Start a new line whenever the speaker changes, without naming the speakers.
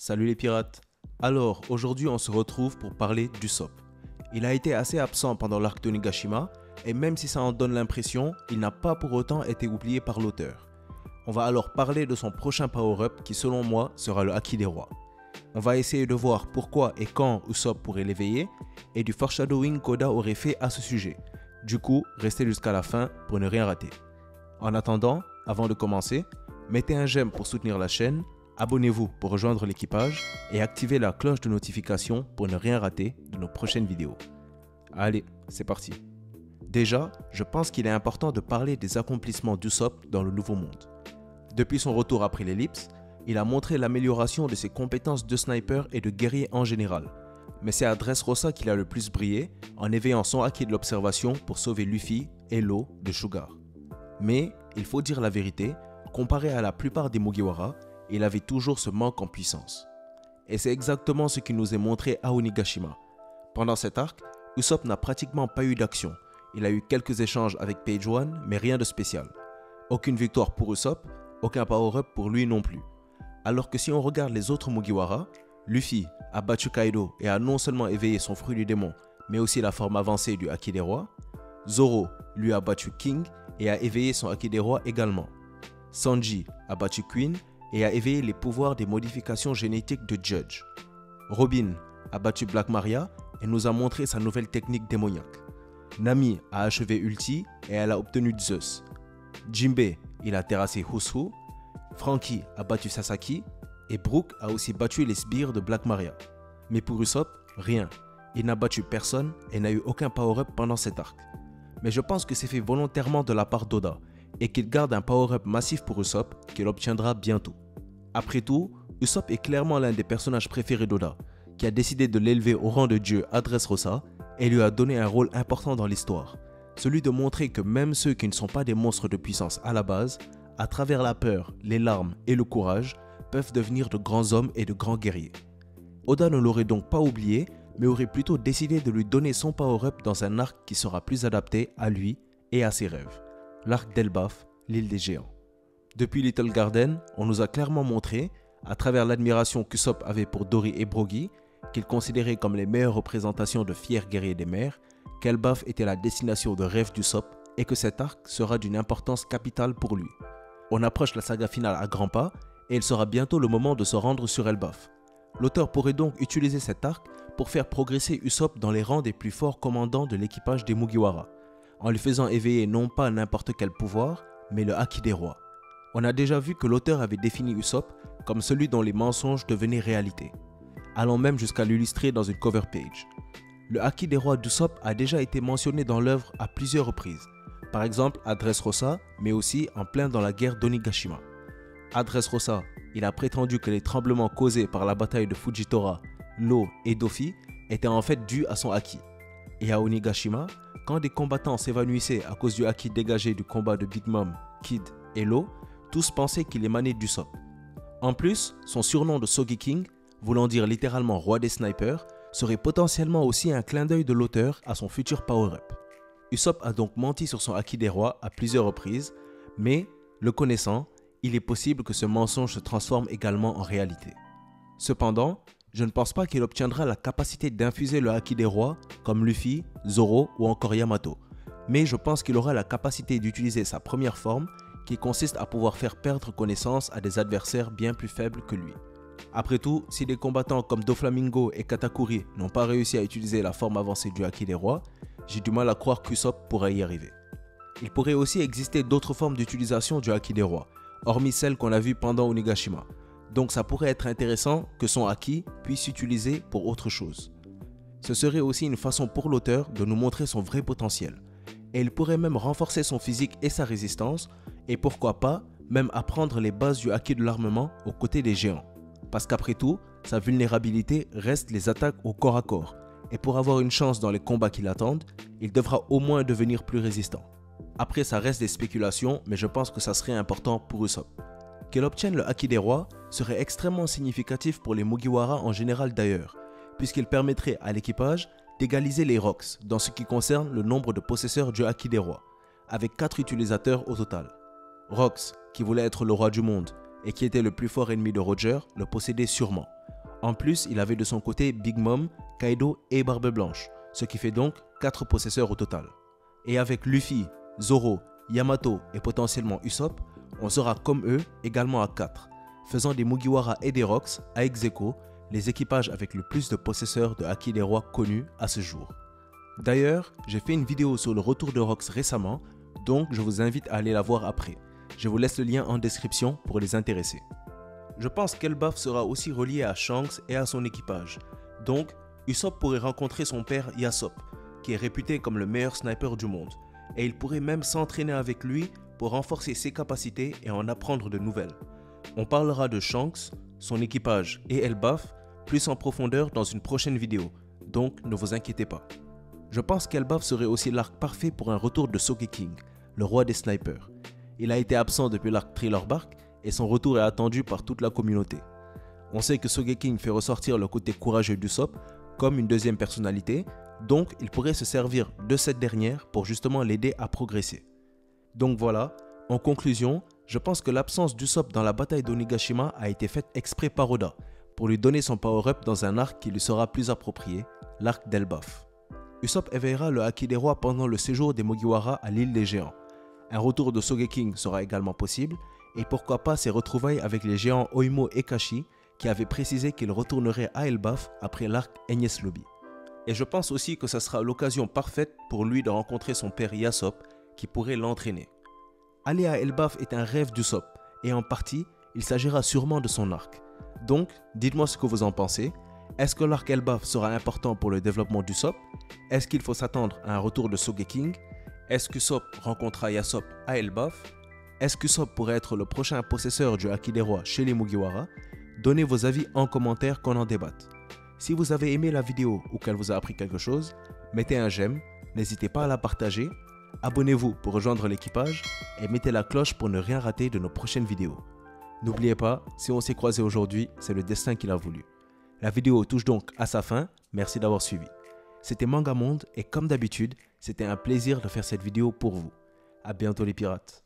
Salut les pirates. Alors, aujourd'hui on se retrouve pour parler d'Usopp. Il a été assez absent pendant l'arc de Onigashima, et même si ça en donne l'impression, il n'a pas pour autant été oublié par l'auteur. On va alors parler de son prochain power-up qui selon moi sera le Haki des Rois. On va essayer de voir pourquoi et quand Usopp pourrait l'éveiller, et du foreshadowing qu'Oda aurait fait à ce sujet. Du coup, restez jusqu'à la fin pour ne rien rater. En attendant, avant de commencer, mettez un j'aime pour soutenir la chaîne, abonnez-vous pour rejoindre l'équipage et activez la cloche de notification pour ne rien rater de nos prochaines vidéos. Allez, c'est parti. Déjà, je pense qu'il est important de parler des accomplissements d'Usopp dans le Nouveau Monde. Depuis son retour après l'ellipse, il a montré l'amélioration de ses compétences de sniper et de guerrier en général. Mais c'est à Dressrosa qu'il a le plus brillé en éveillant son haki de l'observation pour sauver Luffy et Law de Sugar. Mais, il faut dire la vérité, comparé à la plupart des Mugiwara, il avait toujours ce manque en puissance. Et c'est exactement ce qui nous est montré à Onigashima. Pendant cet arc, Usopp n'a pratiquement pas eu d'action. Il a eu quelques échanges avec Page One, mais rien de spécial. Aucune victoire pour Usopp, aucun power-up pour lui non plus. Alors que si on regarde les autres Mugiwara, Luffy a battu Kaido et a non seulement éveillé son fruit du démon, mais aussi la forme avancée du Haki des Rois. Zoro lui a battu King et a éveillé son Haki des Rois également. Sanji a battu Queen et a éveillé les pouvoirs des modifications génétiques de Judge. Robin a battu Black Maria et nous a montré sa nouvelle technique démoniaque. Nami a achevé Ulti et elle a obtenu Zeus. Jinbei, il a terrassé Hushu. Franky a battu Sasaki et Brook a aussi battu les sbires de Black Maria. Mais pour Usopp, rien. Il n'a battu personne et n'a eu aucun power-up pendant cet arc. Mais je pense que c'est fait volontairement de la part d'Oda et qu'il garde un power-up massif pour Usopp qu'il obtiendra bientôt. Après tout, Usopp est clairement l'un des personnages préférés d'Oda, qui a décidé de l'élever au rang de dieu à Dressrosa et lui a donné un rôle important dans l'histoire, celui de montrer que même ceux qui ne sont pas des monstres de puissance à la base, à travers la peur, les larmes et le courage, peuvent devenir de grands hommes et de grands guerriers. Oda ne l'aurait donc pas oublié, mais aurait plutôt décidé de lui donner son power-up dans un arc qui sera plus adapté à lui et à ses rêves, l'arc d'Elbaf, l'île des géants. Depuis Little Garden, on nous a clairement montré, à travers l'admiration qu'Usopp avait pour Dory et Brogy, qu'il considérait comme les meilleures représentations de fiers guerriers des mers, qu'Elbaf était la destination de rêve d'Usopp et que cet arc sera d'une importance capitale pour lui. On approche la saga finale à grands pas et il sera bientôt le moment de se rendre sur Elbaf. L'auteur pourrait donc utiliser cet arc pour faire progresser Usopp dans les rangs des plus forts commandants de l'équipage des Mugiwara, en lui faisant éveiller non pas n'importe quel pouvoir, mais le Haki des Rois. On a déjà vu que l'auteur avait défini Usopp comme celui dont les mensonges devenaient réalité, allant même jusqu'à l'illustrer dans une cover page. Le Haki des Rois d'Usopp a déjà été mentionné dans l'œuvre à plusieurs reprises, par exemple à Dressrosa, mais aussi en plein dans la guerre d'Onigashima. À Dressrosa, il a prétendu que les tremblements causés par la bataille de Fujitora, Law et Dofi étaient en fait dus à son Haki. Et à Onigashima, quand des combattants s'évanouissaient à cause du Haki dégagé du combat de Big Mom, Kid et Law, tous pensaient qu'il émanait d'Usopp. En plus, son surnom de Soggy King, voulant dire littéralement roi des snipers, serait potentiellement aussi un clin d'œil de l'auteur à son futur power-up. Usopp a donc menti sur son Haki des Rois à plusieurs reprises, mais, le connaissant, il est possible que ce mensonge se transforme également en réalité. Cependant, je ne pense pas qu'il obtiendra la capacité d'infuser le Haki des Rois comme Luffy, Zoro ou encore Yamato, mais je pense qu'il aura la capacité d'utiliser sa première forme qui consiste à pouvoir faire perdre connaissance à des adversaires bien plus faibles que lui. Après tout, si des combattants comme Doflamingo et Katakuri n'ont pas réussi à utiliser la forme avancée du Haki des Rois, j'ai du mal à croire qu'Usopp pourrait y arriver. Il pourrait aussi exister d'autres formes d'utilisation du Haki des Rois, hormis celles qu'on a vues pendant Onigashima, donc ça pourrait être intéressant que son Haki puisse s'utiliser pour autre chose. Ce serait aussi une façon pour l'auteur de nous montrer son vrai potentiel, et il pourrait même renforcer son physique et sa résistance, et pourquoi pas, même apprendre les bases du Haki de l'armement aux côtés des géants. Parce qu'après tout, sa vulnérabilité reste les attaques au corps à corps, et pour avoir une chance dans les combats qui l'attendent, il devra au moins devenir plus résistant. Après, ça reste des spéculations, mais je pense que ça serait important pour Usopp. Qu'il obtienne le Haki des Rois serait extrêmement significatif pour les Mugiwara en général d'ailleurs, puisqu'il permettrait à l'équipage d'égaliser les Rocks dans ce qui concerne le nombre de possesseurs du Haki des Rois, avec 4 utilisateurs au total. Rox, qui voulait être le roi du monde et qui était le plus fort ennemi de Roger, le possédait sûrement, En plus, il avait de son côté Big Mom, Kaido et Barbe Blanche, ce qui fait donc 4 possesseurs au total. Et avec Luffy, Zoro, Yamato et potentiellement Usopp, on sera comme eux également à 4, faisant des Mugiwara et des Rocks à ex aequo les équipages avec le plus de possesseurs de Haki des Rois connus à ce jour. D'ailleurs, j'ai fait une vidéo sur le retour de Rocks récemment, donc je vous invite à aller la voir après. Je vous laisse le lien en description pour les intéresser. Je pense qu'Elbaf sera aussi relié à Shanks et à son équipage, donc Usopp pourrait rencontrer son père Yasopp, qui est réputé comme le meilleur sniper du monde, et il pourrait même s'entraîner avec lui pour renforcer ses capacités et en apprendre de nouvelles. On parlera de Shanks, son équipage et Elbaf plus en profondeur dans une prochaine vidéo, donc ne vous inquiétez pas. Je pense qu'Elbaf serait aussi l'arc parfait pour un retour de Sogeking, le roi des snipers. Il a été absent depuis l'arc Thriller Bark et son retour est attendu par toute la communauté. On sait que Sogeking fait ressortir le côté courageux d'Usopp comme une deuxième personnalité, donc il pourrait se servir de cette dernière pour justement l'aider à progresser. Donc voilà, en conclusion, je pense que l'absence d'Usopp dans la bataille d'Onigashima a été faite exprès par Oda, pour lui donner son power-up dans un arc qui lui sera plus approprié, l'arc d'Elbaf. Usopp éveillera le Haki des Rois pendant le séjour des Mugiwara à l'île des Géants. Un retour de Sogeking sera également possible, et pourquoi pas ses retrouvailles avec les géants Oimo et Kashi, qui avaient précisé qu'ils retourneraient à Elbaf après l'arc Enies Lobby. Et je pense aussi que ça sera l'occasion parfaite pour lui de rencontrer son père Yasopp, qui pourrait l'entraîner. Aller à Elbaf est un rêve d'Usopp, et en partie, il s'agira sûrement de son arc. Donc, dites-moi ce que vous en pensez. Est-ce que l'arc Elbaf sera important pour le développement d'Usopp? Est-ce qu'il faut s'attendre à un retour de Sogeking? Est-ce qu'Usopp rencontrera Yasopp à Elbaf? Est-ce qu'Usopp pourrait être le prochain possesseur du Haki des Rois chez les Mugiwara? Donnez vos avis en commentaire qu'on en débatte. Si vous avez aimé la vidéo ou qu'elle vous a appris quelque chose, mettez un j'aime, n'hésitez pas à la partager, abonnez-vous pour rejoindre l'équipage et mettez la cloche pour ne rien rater de nos prochaines vidéos. N'oubliez pas, si on s'est croisé aujourd'hui, c'est le destin qui l'a voulu. La vidéo touche donc à sa fin, merci d'avoir suivi. C'était Mangamonde et comme d'habitude, c'était un plaisir de faire cette vidéo pour vous. A bientôt les pirates.